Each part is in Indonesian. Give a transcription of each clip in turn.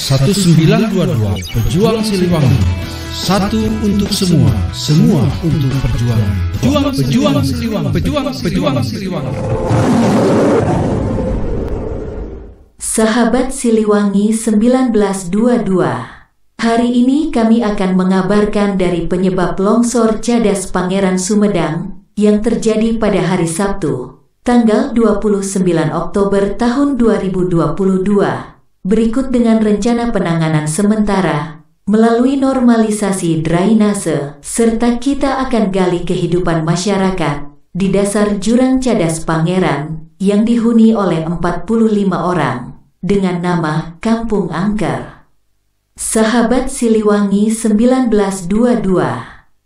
1922 Pejuang Siliwangi. Satu untuk semua, semua untuk perjuangan. Pejuang Siliwangi. Pejuang Siliwangi. Sahabat Siliwangi 1922. Hari ini kami akan mengabarkan dari penyebab longsor Cadas Pangeran Sumedang yang terjadi pada hari Sabtu, tanggal 29 Oktober tahun 2022. Berikut dengan rencana penanganan sementara melalui normalisasi drainase, serta kita akan gali kehidupan masyarakat di dasar jurang Cadas Pangeran yang dihuni oleh 45 orang dengan nama Kampung Angker. Sahabat Siliwangi 1922,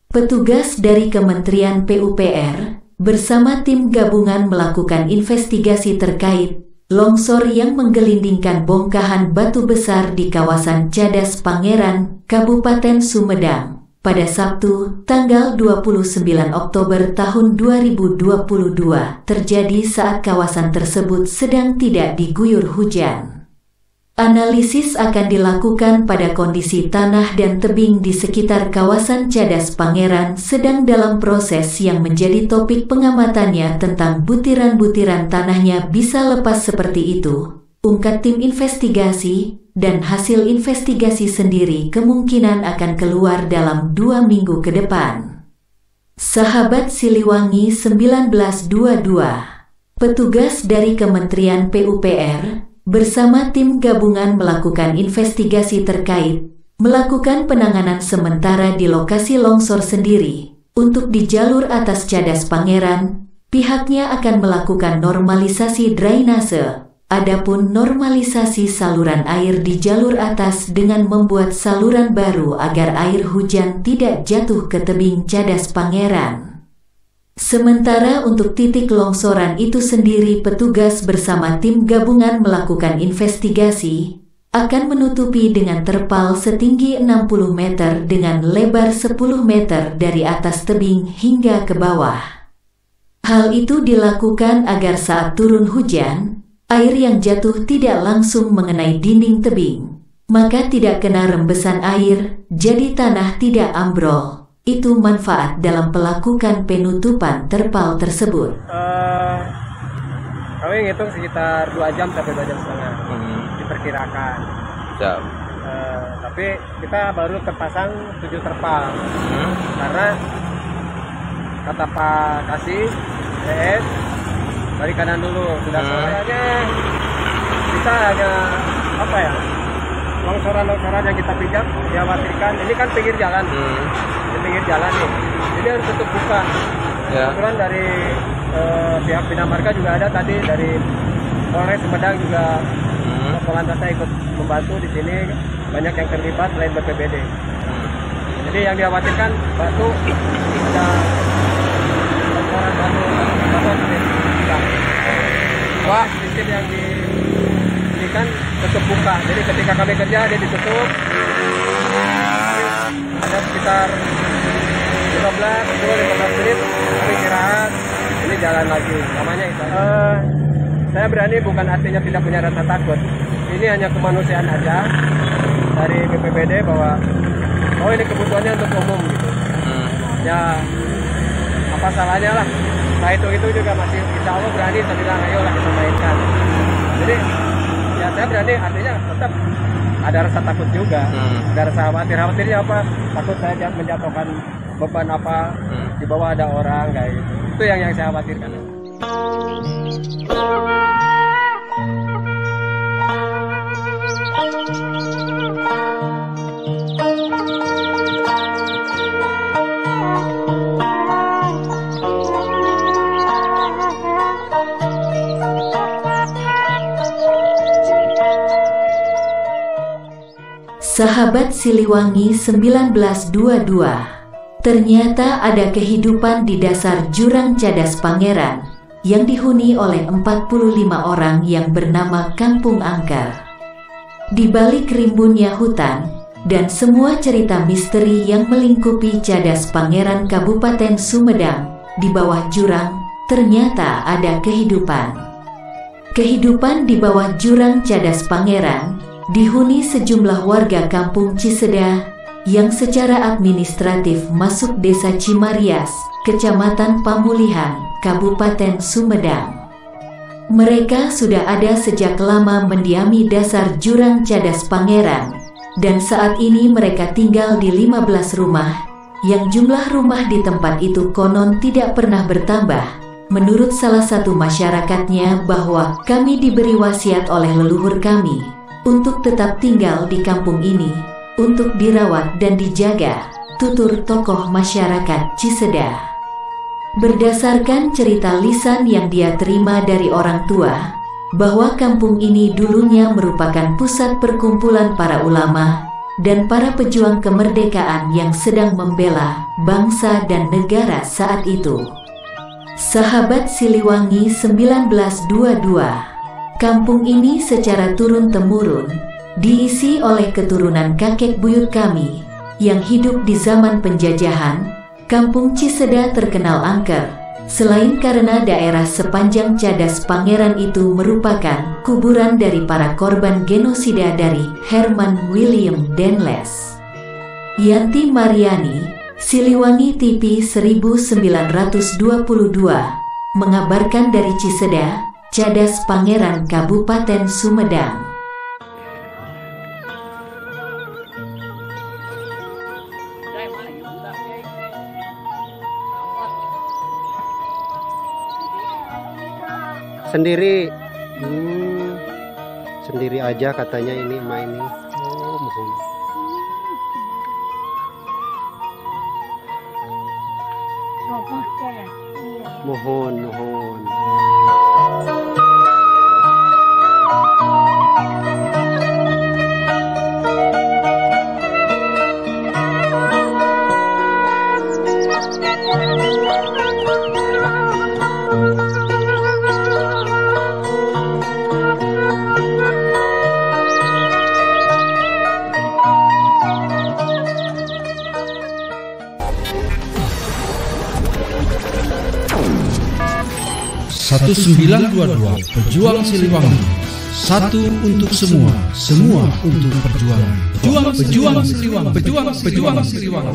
petugas dari Kementerian PUPR bersama tim gabungan melakukan investigasi terkait longsor yang menggelindingkan bongkahan batu besar di kawasan Cadas Pangeran, Kabupaten Sumedang pada Sabtu, tanggal 29 Oktober tahun 2022 terjadi saat kawasan tersebut sedang tidak diguyur hujan. Analisis akan dilakukan pada kondisi tanah dan tebing di sekitar kawasan Cadas Pangeran sedang dalam proses yang menjadi topik pengamatannya tentang butiran-butiran tanahnya bisa lepas seperti itu, ungkap tim investigasi, dan hasil investigasi sendiri kemungkinan akan keluar dalam 2 minggu ke depan. Sahabat Siliwangi 1922, petugas dari Kementerian PUPR bersama tim gabungan melakukan investigasi terkait, melakukan penanganan sementara di lokasi longsor sendiri. Untuk di jalur atas Cadas Pangeran, pihaknya akan melakukan normalisasi drainase. Adapun normalisasi saluran air di jalur atas dengan membuat saluran baru agar air hujan tidak jatuh ke tebing Cadas Pangeran. Sementara untuk titik longsoran itu sendiri, petugas bersama tim gabungan melakukan investigasi, akan menutupi dengan terpal setinggi 60 meter dengan lebar 10 meter dari atas tebing hingga ke bawah. Hal itu dilakukan agar saat turun hujan, air yang jatuh tidak langsung mengenai dinding tebing, maka tidak kena rembesan air, jadi tanah tidak ambrol. Itu manfaat dalam melakukan penutupan terpal tersebut. Kami ngitung sekitar 2 jam sampai 2 jam setengah diperkirakan. Tapi kita baru terpasang 7 terpal karena kata Pak Kasih ES balik kanan dulu sudah soalnya kita hanya longsoran yang kita pijak dikhawatirkan ini kan pinggir jalan di pinggir jalan nih, jadi harus tutup buka. Kebetulan dari pihak Bina Marga juga ada tadi, dari Polres Sumedang juga Polantas ikut membantu di sini, banyak yang terlibat selain BPBD. Jadi yang dikhawatirkan batu ada longsoran batu Pak sistem yang kan tutup buka, jadi ketika kami kerja dia ditutup. Ada sekitar 15 menit kami istirahat, ini jalan lagi, namanya itu. Saya berani bukan artinya tidak punya rasa takut, ini hanya kemanusiaan aja dari BPBD bahwa ini kebutuhannya untuk umum gitu. Ya apa salahnya lah, nah itu juga masih insya Allah berani, saya bilang ayolah kita mainkan. Jadi ya saya berani, artinya tetap ada rasa takut juga, ada rasa khawatirnya apa, takut saya menjatuhkan beban apa, di bawah ada orang kayak gitu. Itu yang saya khawatirkan. Sahabat Siliwangi 1922, ternyata ada kehidupan di dasar jurang Cadas Pangeran yang dihuni oleh 45 orang yang bernama Kampung Angker. Di balik rimbunnya hutan dan semua cerita misteri yang melingkupi Cadas Pangeran Kabupaten Sumedang, di bawah jurang ternyata ada kehidupan. Kehidupan di bawah jurang Cadas Pangeran dihuni sejumlah warga kampung Ciseda yang secara administratif masuk Desa Cimarias, Kecamatan Pamulihan, Kabupaten Sumedang. Mereka sudah ada sejak lama mendiami dasar jurang Cadas Pangeran, dan saat ini mereka tinggal di 15 rumah, yang jumlah rumah di tempat itu konon tidak pernah bertambah. Menurut salah satu masyarakatnya bahwa kami diberi wasiat oleh leluhur kami untuk tetap tinggal di kampung ini, untuk dirawat dan dijaga, tutur tokoh masyarakat Ciseda. Berdasarkan cerita lisan yang dia terima dari orang tua, bahwa kampung ini dulunya merupakan pusat perkumpulan para ulama dan para pejuang kemerdekaan yang sedang membela bangsa dan negara saat itu. Sahabat Siliwangi 1922. Kampung ini secara turun-temurun diisi oleh keturunan kakek buyut kami yang hidup di zaman penjajahan. Kampung Ciseda terkenal angker, selain karena daerah sepanjang Cadas Pangeran itu merupakan kuburan dari para korban genosida dari Herman William Denles. Yanti Mariani, Siliwangi TV 1922, mengabarkan dari Ciseda, Cadas Pangeran, Kabupaten Sumedang. Sendiri, sendiri aja katanya ini emak ini. Oh, mohon. Mohon. Satu 922 Pejuang Siliwangi. Satu untuk semua, semua untuk perjuangan. Pejuang Siliwangi. Pejuang Siliwangi.